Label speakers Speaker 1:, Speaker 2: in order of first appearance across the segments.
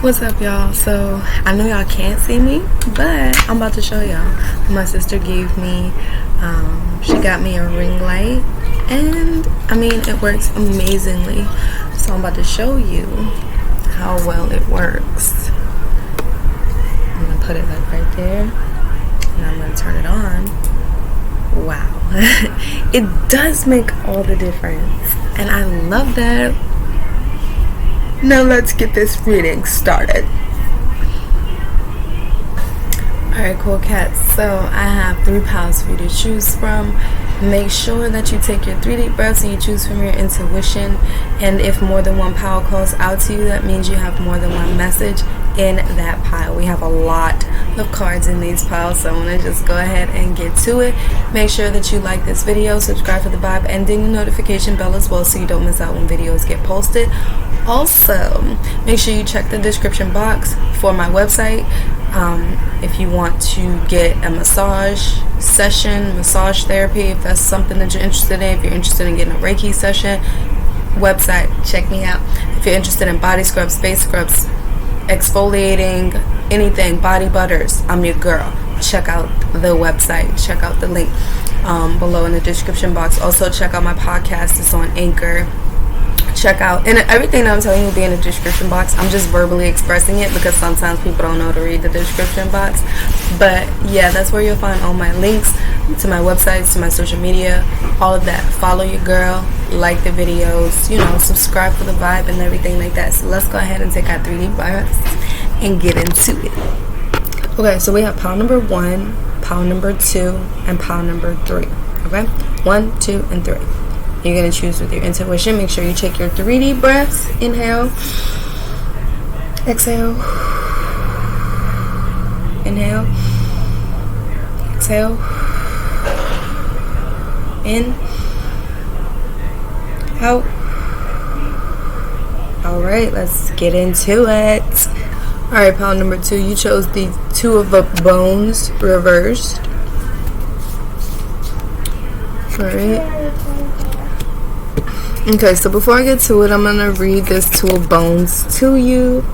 Speaker 1: What's up, y'all? So I know y'all can't see me, but I'm about to show y'all. My sister gave me she got me a ring light, and I mean it works amazingly. So I'm about to show you how well it works. I'm gonna put it like right there, and I'm gonna turn it on. Wow. It does make all the difference, and I love that. Now let's get this reading started. Alright, cool cats. So I have 3 piles for you to choose from. Make sure that you take your 3 deep breaths and you choose from your intuition. And if more than one pile calls out to you, that means you have more than one message in that pile. We have a lot of cards in these piles, so I want to just go ahead and get to it. Make sure that you like this video, subscribe for the vibe, and ding the notification bell as well so you don't miss out when videos get posted. Also, make sure you check the description box for my website. If you want to get a massage session, massage therapy, if that's something that you're interested in, if you're interested in getting a Reiki session, website, check me out. If you're interested in body scrubs, face scrubs, exfoliating, anything, body butters, I'm your girl. Check out the website, check out the link below in the description box. Also check out my podcast, it's on Anchor. Check out, and everything that I'm telling you will be in the description box. I'm just verbally expressing it because sometimes people don't know to read the description box. But yeah, that's where you'll find all my links to my websites, to my social media, all of that. Follow your girl, like the videos, you know, subscribe for the vibe and everything like that. So let's go ahead and take our 3 deep breaths and get into it. Okay, so we have pile number 1, pile number 2, and pile number 3. Okay, 1, 2, and 3. You're going to choose with your intuition. Make sure you take your 3 deep breaths. Inhale. Exhale. Inhale. Exhale. In. Out. Alright, let's get into it. Alright, pile number 2. You chose the 2 of the bones reversed. Alright. Okay, so before I get to it, I'm going to read this 2 of bones to you.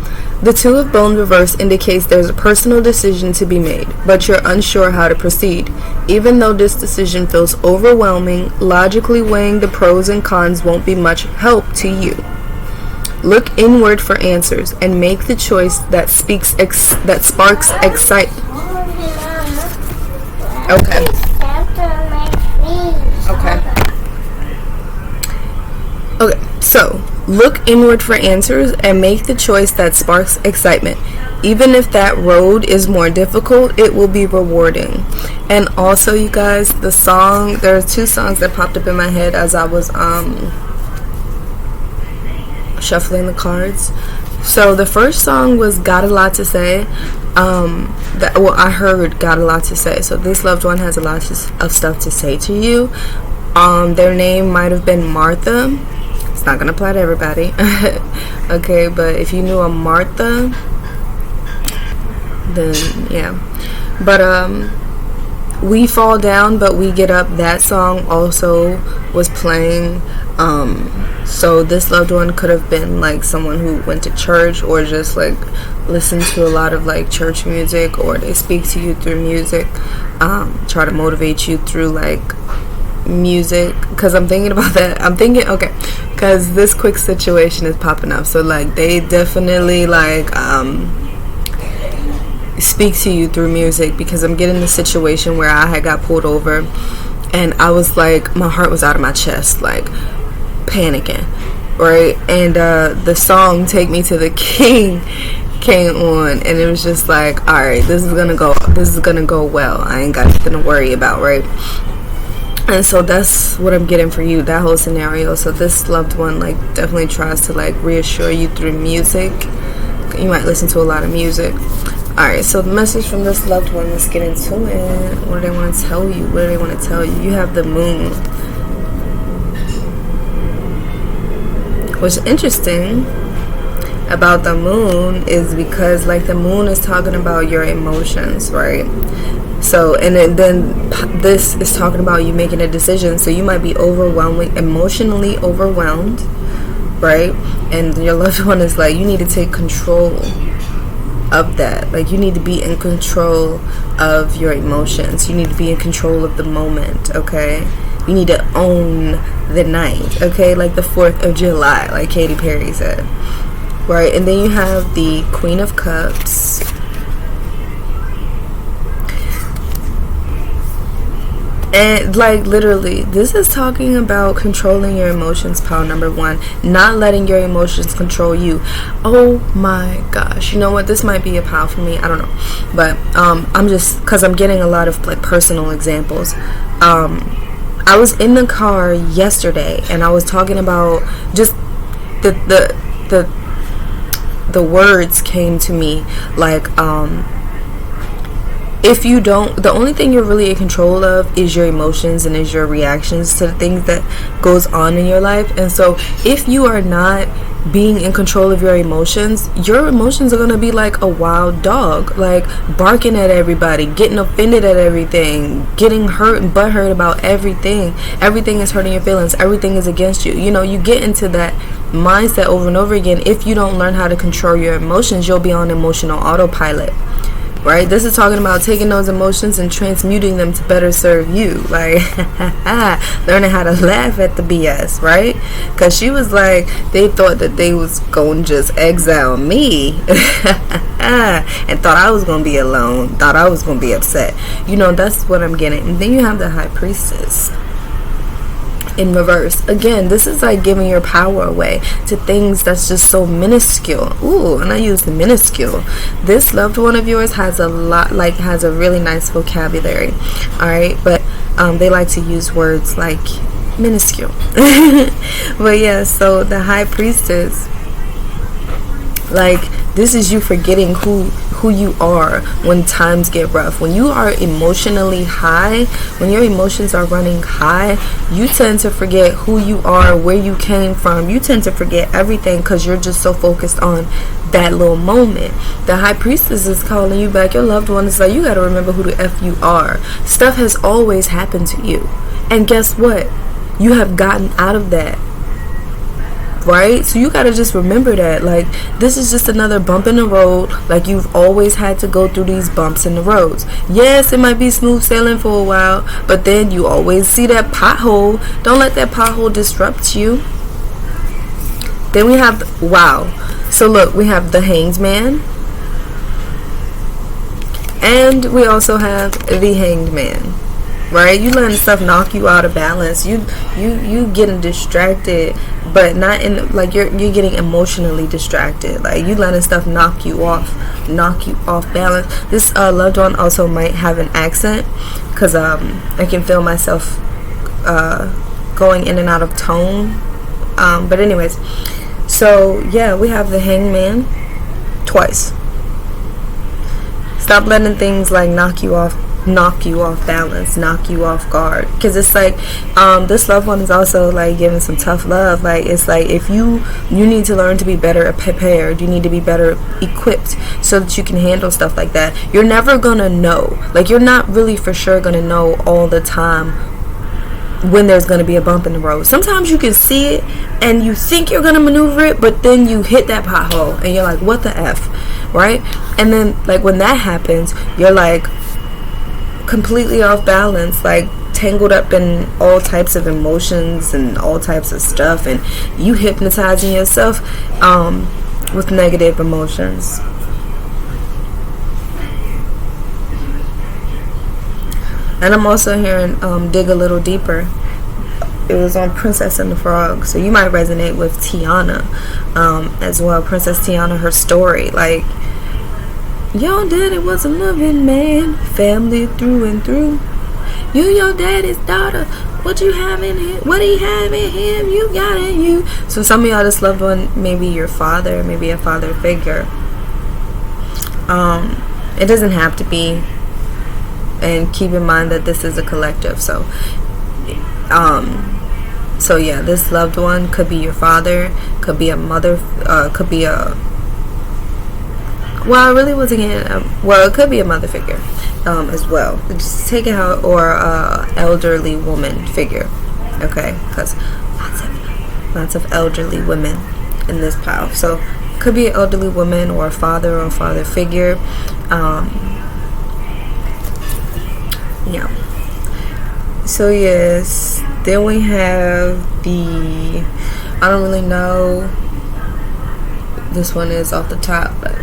Speaker 1: The 2 of bones reverse indicates there's a personal decision to be made, but you're unsure how to proceed. Even though this decision feels overwhelming, logically weighing the pros and cons won't be much help to you. Look inward for answers and make the choice that sparks excitement. Okay. Okay, so look inward for answers and make the choice that sparks excitement. Even if that road is more difficult, it will be rewarding. And also, you guys, the song, there are 2 songs that popped up in my head as I was shuffling the cards. So the first song was Got a Lot to Say. I heard Got a Lot to Say. So this loved one has a lot of stuff to say to you. Their name might have been Martha. It's not gonna apply to everybody. Okay, but if you knew a Martha, then yeah. But We Fall Down But We Get Up, that song also was playing. So this loved one could have been like someone who went to church or just like listened to a lot of like church music, or they speak to you through music, try to motivate you through like music. Because I'm thinking about that. Okay, because this quick situation is popping up, so like they definitely like speak to you through music, because I'm getting the situation where I had got pulled over and I was like, my heart was out of my chest, like panicking, right? And the song Take Me to the King came on, and it was just like, all right, this is gonna go well. I ain't got nothing to worry about, right? And so that's what I'm getting for you, that whole scenario. So this loved one like definitely tries to like reassure you through music. You might listen to a lot of music. Alright, so the message from this loved one, let's get into it. What do they want to tell you? What do they want to tell you? You have the moon. What's interesting about the moon is because like the moon is talking about your emotions, right? So, and then this is talking about you making a decision. So you might be emotionally overwhelmed, right? And your loved one is like, you need to take control of that. Like, you need to be in control of your emotions. You need to be in control of the moment, okay? You need to own the night, okay? Like the 4th of July, like Katy Perry said, right? And then you have the Queen of Cups. And like, literally, this is talking about controlling your emotions, pile number 1. Not letting your emotions control you. Oh my gosh. You know what? This might be a pile for me. I don't know. But I'm just, because I'm getting a lot of like personal examples. I was in the car yesterday and I was talking about just the words came to me like, if you don't, the only thing you're really in control of is your emotions and is your reactions to the things that goes on in your life. And so if you are not being in control of your emotions are going to be like a wild dog, like barking at everybody, getting offended at everything, getting hurt and butthurt about everything. Everything is hurting your feelings. Everything is against you. You know, you get into that mindset over and over again. If you don't learn how to control your emotions, you'll be on emotional autopilot. Right? This is talking about taking those emotions and transmuting them to better serve you. Like, learning how to laugh at the BS, right? Because she was like, they thought that they was going to just exile me and thought I was going to be alone, thought I was going to be upset. You know, that's what I'm getting. And then you have the High Priestess in reverse. Again, this is like giving your power away to things that's just so minuscule. Ooh, and I use the minuscule. This loved one of yours has a lot, like has a really nice vocabulary. All right, but they like to use words like minuscule. But yeah, so the High Priestess, like, this is you forgetting who you are when times get rough. When you are emotionally high, when your emotions are running high, you tend to forget who you are, where you came from. You tend to forget everything because you're just so focused on that little moment. The High Priestess is calling you back. Your loved one is like, you got to remember who the F you are. Stuff has always happened to you. And guess what? You have gotten out of that. Right? So you gotta just remember that, like, this is just another bump in the road. Like, you've always had to go through these bumps in the roads. Yes, it might be smooth sailing for a while, but then you always see that pothole. Don't let that pothole disrupt you. Then we have, wow. So look, we have the Hanged Man, and we also have the Hanged Man. Right? You letting stuff knock you out of balance. You getting distracted, but not in, like, you're getting emotionally distracted. Like, you letting stuff knock you off balance. This loved one also might have an accent, because I can feel myself going in and out of tone. But anyways, so yeah, we have the Hanged Man twice. Stop letting things like knock you off balance, knock you off guard, because it's like this loved one is also like giving some tough love. Like, it's like, if you need to learn to be better prepared, you need to be better equipped so that you can handle stuff like that. You're never gonna know, like, you're not really for sure gonna know all the time when there's going to be a bump in the road. Sometimes you can see it and you think you're going to maneuver it, but then you hit that pothole and you're like, what the F, right? And then, like, when that happens, you're like completely off balance, like tangled up in all types of emotions and all types of stuff, and you hypnotizing yourself with negative emotions. And I'm also hearing dig a little deeper. It was on Princess and the Frog, so you might resonate with Tiana as well. Princess Tiana, her story, like, your daddy was a loving man, family through and through. You your daddy's daughter. What you have in him? What he have in him? You got in you. So some of y'all, this loved one, maybe your father, maybe a father figure. It doesn't have to be. And keep in mind that this is a collective. So yeah, this loved one could be your father, could be a mother, could be a, well, I really wasn't getting, well, it could be a mother figure as well. Just take it out, or elderly woman figure, okay? Because lots of elderly women in this pile. So could be an elderly woman or a father or a father figure. Yeah. So yes, then we have the, I don't really know, this one is off the top, but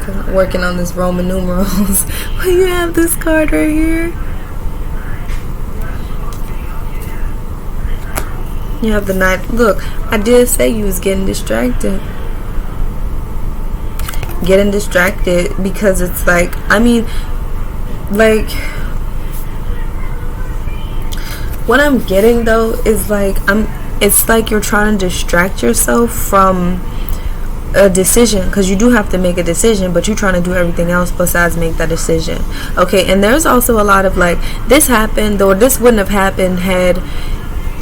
Speaker 1: I'm working on this Roman numerals. Well, you have this card right here. You have the Knight. Look, I did say you was getting distracted. Getting distracted because it's like, I mean, like, what I'm getting though is like, it's like you're trying to distract yourself from a decision, because you do have to make a decision, but you're trying to do everything else besides make that decision. Okay, and there's also a lot of like, this happened, or this wouldn't have happened had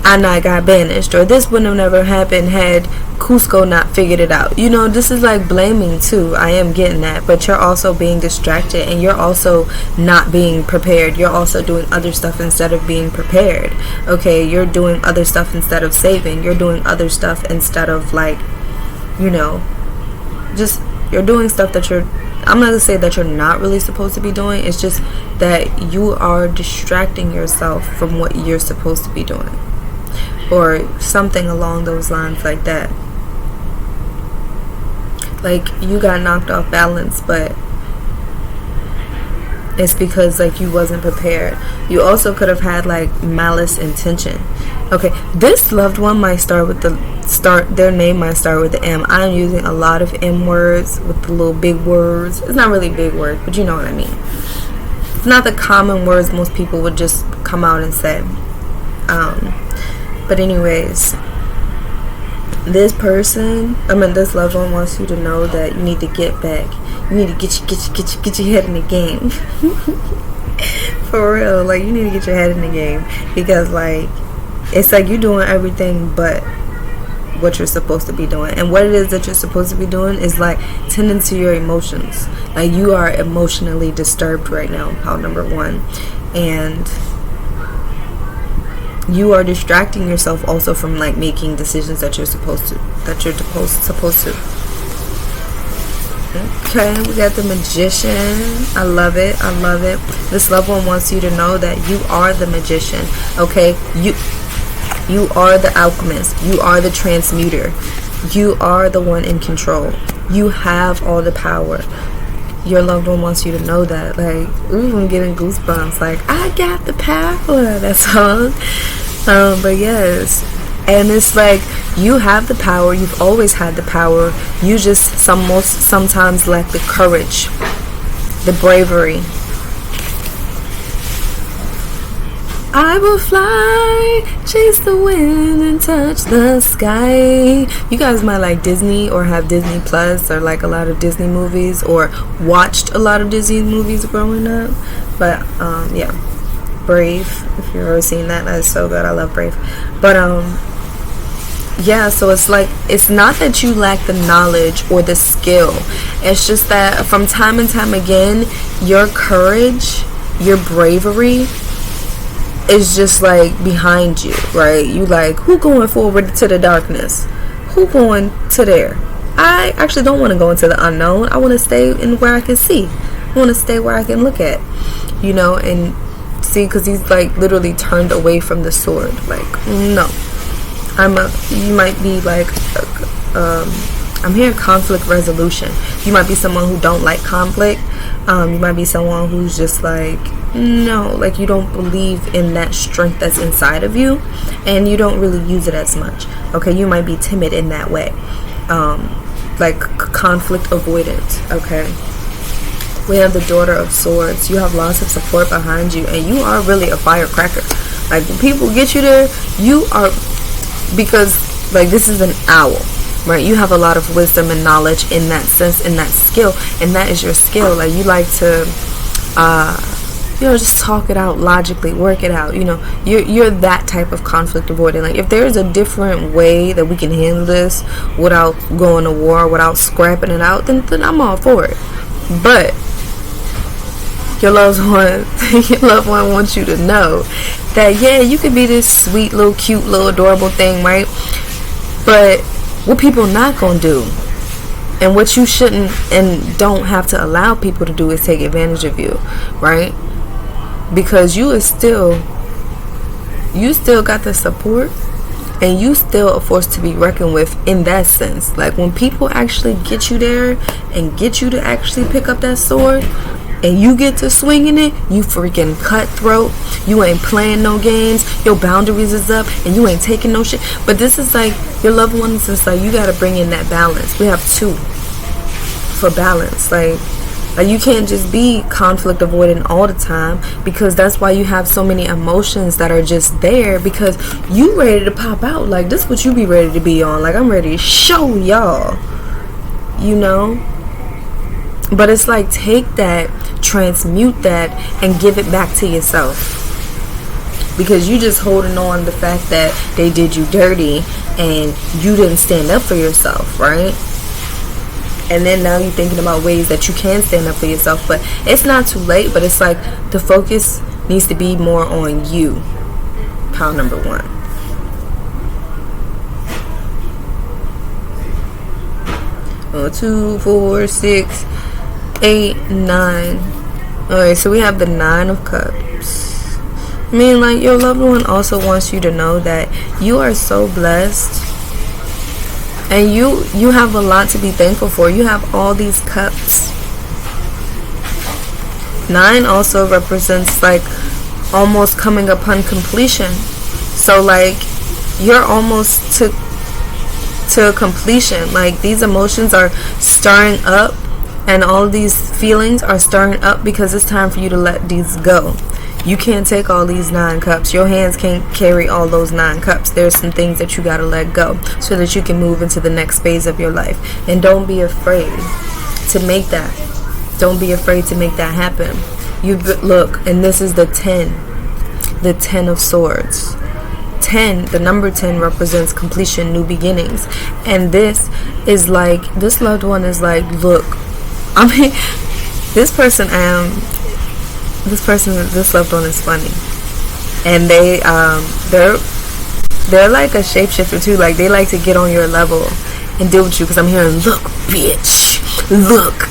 Speaker 1: I not got banished, or this wouldn't have never happened had Cusco not figured it out. You know, this is like blaming too. I am getting that, but you're also being distracted, and you're also not being prepared. You're also doing other stuff instead of being prepared. Okay, you're doing other stuff instead of saving. You're doing other stuff instead of, like, you know, just, you're doing stuff that you're, I'm not gonna say that you're not really supposed to be doing. It's just that you are distracting yourself from what you're supposed to be doing, or something along those lines like that. Like, you got knocked off balance, but it's because like you wasn't prepared. You also could have had like malice intention. Okay, this loved one might start with their name might start with the M. I'm using a lot of M words with the little big words. It's not really big words, but you know what I mean. It's not the common words most people would just come out and say. But anyways, this loved one wants you to know that you need to get back. You need to get your head in the game. For real, like, you need to get your head in the game, because like, it's like you're doing everything but what you're supposed to be doing. And what it is that you're supposed to be doing is like tending to your emotions. Like, you are emotionally disturbed right now, pile number one, and you are distracting yourself also from like making decisions that you're supposed to. Okay, we got the Magician. I love it. I love it. This loved one wants you to know that you are the magician. Okay, you are the alchemist. You are the transmuter. You are the one in control. You have all the power. Your loved one wants you to know that. Like, ooh, I'm getting goosebumps. Like, I got the power. That song. But yes, and it's like, you have the power. You've always had the power. You just sometimes lack the courage, the bravery. I will fly, chase the wind, and touch the sky. You guys might like Disney or have Disney Plus or like a lot of Disney movies or watched a lot of Disney movies growing up. But yeah, Brave, if you've ever seen that, that's so good. I love Brave. But yeah, so it's like, it's not that you lack the knowledge or the skill. It's just that from time and time again, your courage, your bravery is just like behind you, right? You like, who going forward to the darkness? Who going to there? I actually don't want to go into the unknown. I want to stay in where I can see. I want to stay where I can look at, you know, and see, because he's like literally turned away from the sword. Like, no. You might be like, I'm hearing conflict resolution. You might be someone who don't like conflict. You might be someone who's just like, no, like, you don't believe in that strength that's inside of you, and you don't really use it as much. Okay, you might be timid in that way, like conflict avoidant. Okay, we have the Daughter of Swords. You have lots of support behind you, and you are really a firecracker. Like, when people get you there, you are, because like, this is an owl, right? You have a lot of wisdom and knowledge in that sense, in that skill, and that is your skill. Like, you like to you know, just talk it out logically, work it out. You know, you're that type of conflict avoidant. Like, if there's a different way that we can handle this without going to war, without scrapping it out, then I'm all for it. But your loved one wants you to know that, yeah, you could be this sweet little cute little adorable thing, right? But What people not gonna do, and what you shouldn't and don't have to allow people to do, is take advantage of you, right? Because you still got the support, and you still a force to be reckoned with in that sense. Like, when people actually get you there and get you to actually pick up that sword and you get to swinging it, you freaking cutthroat. You ain't playing no games. Your boundaries is up and you ain't taking no shit. But this is like, your loved ones is like, you got to bring in that balance. We have two for balance. Like you can't just be conflict avoidant all the time, because that's why you have so many emotions that are just there, because you ready to pop out. Like, this what you be ready to be on. Like, I'm ready to show y'all, you know. But it's like, take that, transmute that, and give it back to yourself, because you just holding on the fact that they did you dirty and you didn't stand up for yourself, right? And then now you're thinking about ways that you can stand up for yourself. But it's not too late. But it's like, the focus needs to be more on you. Pile number 1. Oh, 2, 4, 6, 8, 9. Alright, so we have the 9 of Cups. I mean, like, your loved one also wants you to know that you are so blessed. And you have a lot to be thankful for. You have all these cups. 9 also represents, like, almost coming upon completion. So, like, you're almost to completion. Like, these emotions are stirring up, and all these feelings are stirring up, because it's time for you to let these go. You can't take all these 9 cups. Your hands can't carry all those 9 cups. There's some things that you got to let go so that you can move into the next phase of your life. And don't be afraid to make that. Don't be afraid to make that happen. Look, and this is the 10. The 10 of Swords. 10, the number 10 represents completion, new beginnings. And this is like, this loved one is like, look, I mean, this loved one is funny, and they're like a shapeshifter too. Like, they like to get on your level and deal with you, because I'm hearing, look, bitch, look.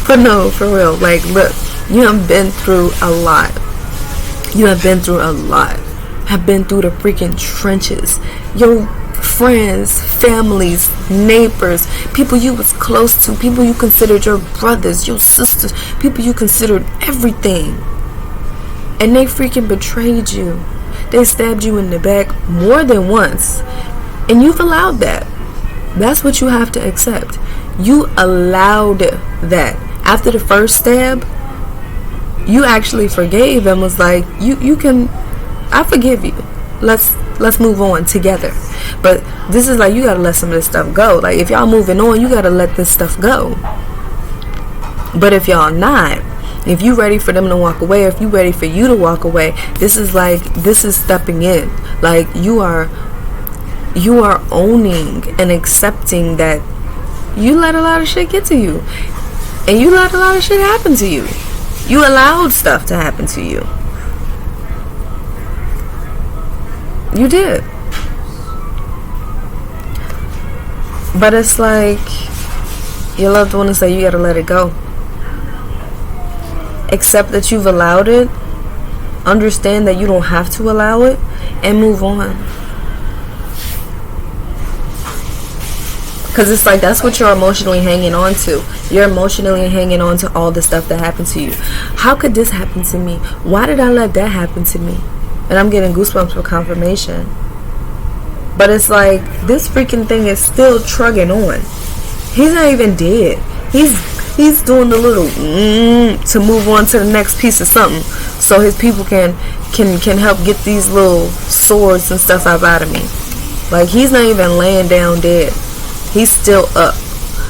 Speaker 1: But no, for real, like, look, you have been through a lot. You have been through a lot. Have been through the freaking trenches. Your friends, families, neighbors, people you was close to, people you considered your brothers, your sisters, people you considered everything, and they freaking betrayed you. They stabbed you in the back more than once, and you've allowed that. That's what you have to accept. You allowed that. After the first stab, you actually forgave and was like, you can, I forgive you. Let's move on together. But this is like, you gotta let some of this stuff go. Like, if y'all moving on, you gotta let this stuff go. But if y'all not, if you ready for them to walk away, if you ready for you to walk away, this is stepping in. Like, you are owning and accepting that you let a lot of shit get to you, and you let a lot of shit happen to you. You allowed stuff to happen to you. You did. But it's like, your loved one is like, you gotta let it go. Accept that you've allowed it. Understand that you don't have to allow it, and move on. Because it's like, that's what you're emotionally hanging on to. You're emotionally hanging on to all the stuff that happened to you. How could this happen to me? Why did I let that happen to me? And I'm getting goosebumps for confirmation. But it's like, this freaking thing is still trugging on. He's not even dead. He's doing the little to move on to the next piece of something, so his people can help get these little swords and stuff out of me. Like, he's not even laying down dead. He's still up.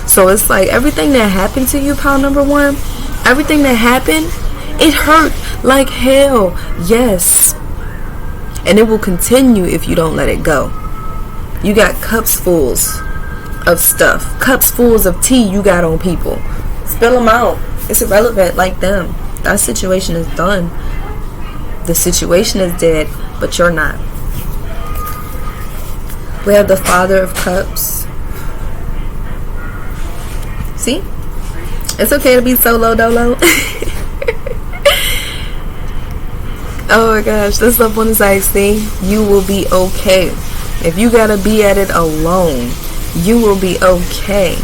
Speaker 1: So it's like, everything that happened to you, pile number 1, everything that happened, it hurt like hell. Yes. And it will continue if you don't let it go. You got cups fulls of stuff. Cups fulls of tea you got on people. Spill them out. It's irrelevant like them. That situation is done. The situation is dead, but you're not. We have the Father of Cups. See, it's okay to be solo dolo. Oh my gosh, this loved one is like, see, you will be okay. If you gotta be at it alone, you will be okay.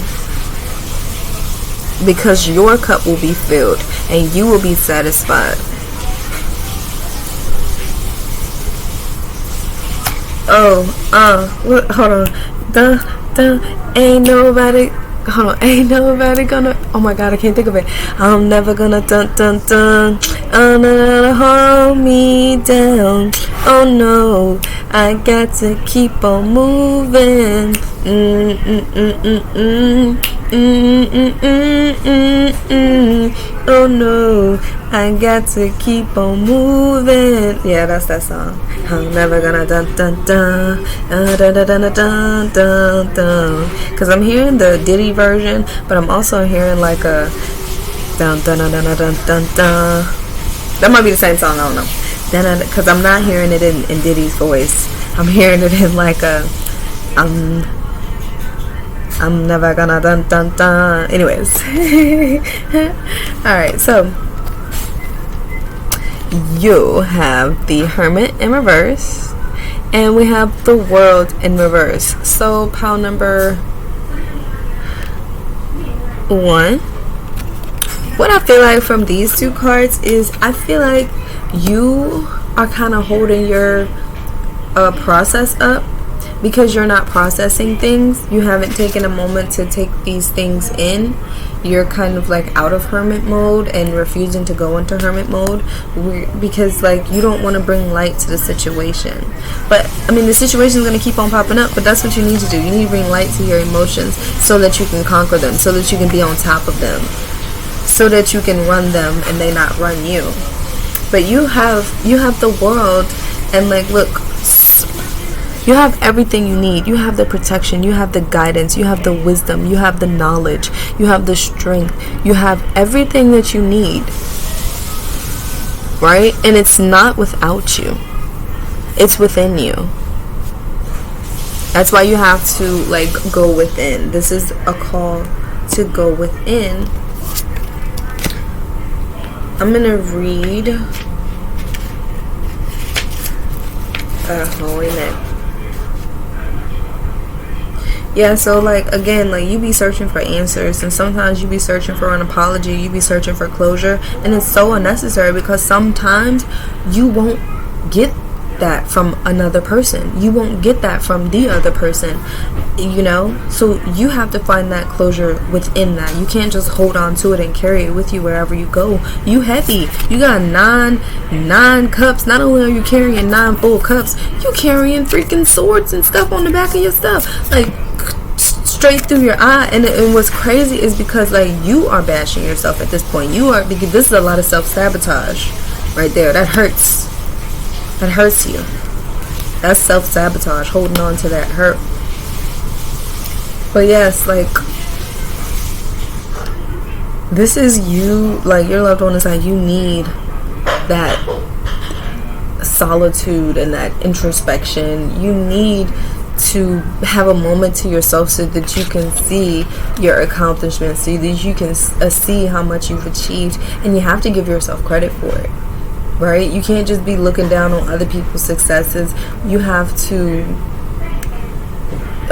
Speaker 1: Because your cup will be filled and you will be satisfied. Oh, hold on. Ain't nobody. Hold on, ain't nobody gonna. Oh my god, I can't think of it. I'm never gonna hold me down. Oh no, I got to keep on moving. Oh no, I got to keep on moving. Yeah, that's that song. I'm never gonna because I'm hearing the Diddy version, but I'm also hearing like a that might be the same song, I don't know, because I'm not hearing it in Diddy's voice. I'm hearing it in like a I'm never gonna anyways. Alright, so you have the Hermit in reverse, and we have the World in reverse. So pile number 1, what I feel like from these two cards is, I feel like you are kind of holding your process up because you're not processing things. You haven't taken a moment to take these things in. You're kind of like out of hermit mode and refusing to go into hermit mode because like you don't want to bring light to the situation. But I mean, the situation is going to keep on popping up, but that's what you need to do. You need to bring light to your emotions so that you can conquer them, so that you can be on top of them, so that you can run them and they not run you. But you have the world, and like, look, you have everything you need. You have the protection, you have the guidance, you have the wisdom, you have the knowledge, you have the strength, you have everything that you need, right? And it's not without you, it's within you. That's why you have to like go within. This is a call to go within. I'm gonna read holiness. Yeah, so like again, like you be searching for answers, and sometimes you be searching for an apology, you be searching for closure, and it's so unnecessary because sometimes you won't get that from another person. You won't get that from the other person, you know? So you have to find that closure within that. You can't just hold on to it and carry it with you wherever you go. You heavy. You got nine cups. Not only are you carrying 9 full cups, you carrying freaking swords and stuff on the back of your stuff. Like straight through your eye. And what's crazy is because like you are bashing yourself at this point. You are, because this is a lot of self-sabotage right there. That hurts. That hurts you. That's self-sabotage, holding on to that hurt. But yes, like this is you, like your loved one is like, you need that solitude and that introspection. You need to have a moment to yourself so that you can see your accomplishments, so that you can see how much you've achieved, and you have to give yourself credit for it, right? You can't just be looking down on other people's successes. You have to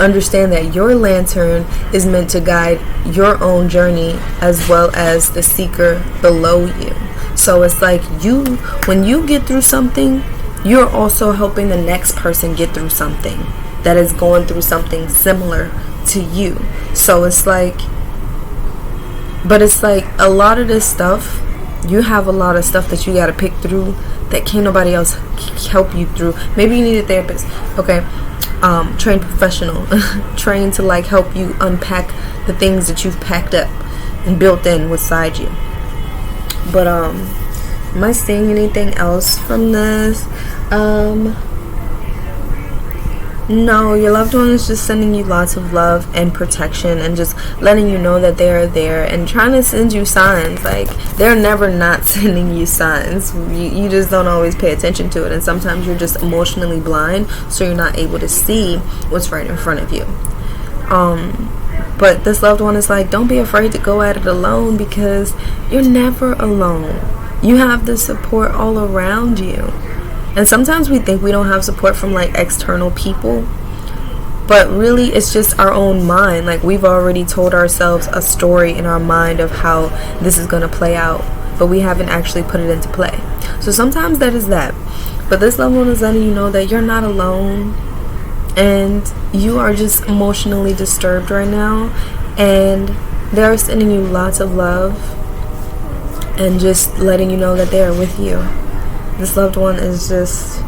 Speaker 1: understand that your lantern is meant to guide your own journey as well as the seeker below you. So it's like you, when you get through something, you're also helping the next person get through something that is going through something similar to you. So it's like, but it's like a lot of this stuff, you have a lot of stuff that you got to pick through that can't nobody else help you through. Maybe you need a therapist, okay? Trained professional, trained to like help you unpack the things that you've packed up and built in inside you. But am I seeing anything else from this? No, your loved one is just sending you lots of love and protection and just letting you know that they are there and trying to send you signs. Like, they're never not sending you signs. You just don't always pay attention to it, and sometimes you're just emotionally blind, so you're not able to see what's right in front of you. But this loved one is like, don't be afraid to go at it alone, because you're never alone. You have the support all around you. And sometimes we think we don't have support from like external people, but really it's just our own mind. Like, we've already told ourselves a story in our mind of how this is going to play out, but we haven't actually put it into play. So sometimes that is that. But this loved one is letting you know that you're not alone, and you are just emotionally disturbed right now, and they're sending you lots of love and just letting you know that they are with you. This loved one is just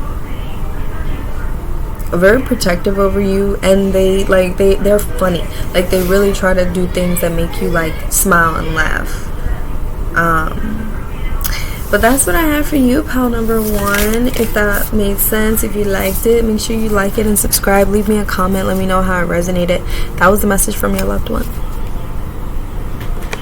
Speaker 1: very protective over you, and they're funny. Like, they really try to do things that make you like smile and laugh. But that's what I have for you, pal number one. If that made sense, if you liked it, make sure you like it and subscribe. Leave me a comment. Let me know how it resonated. That was the message from your loved one.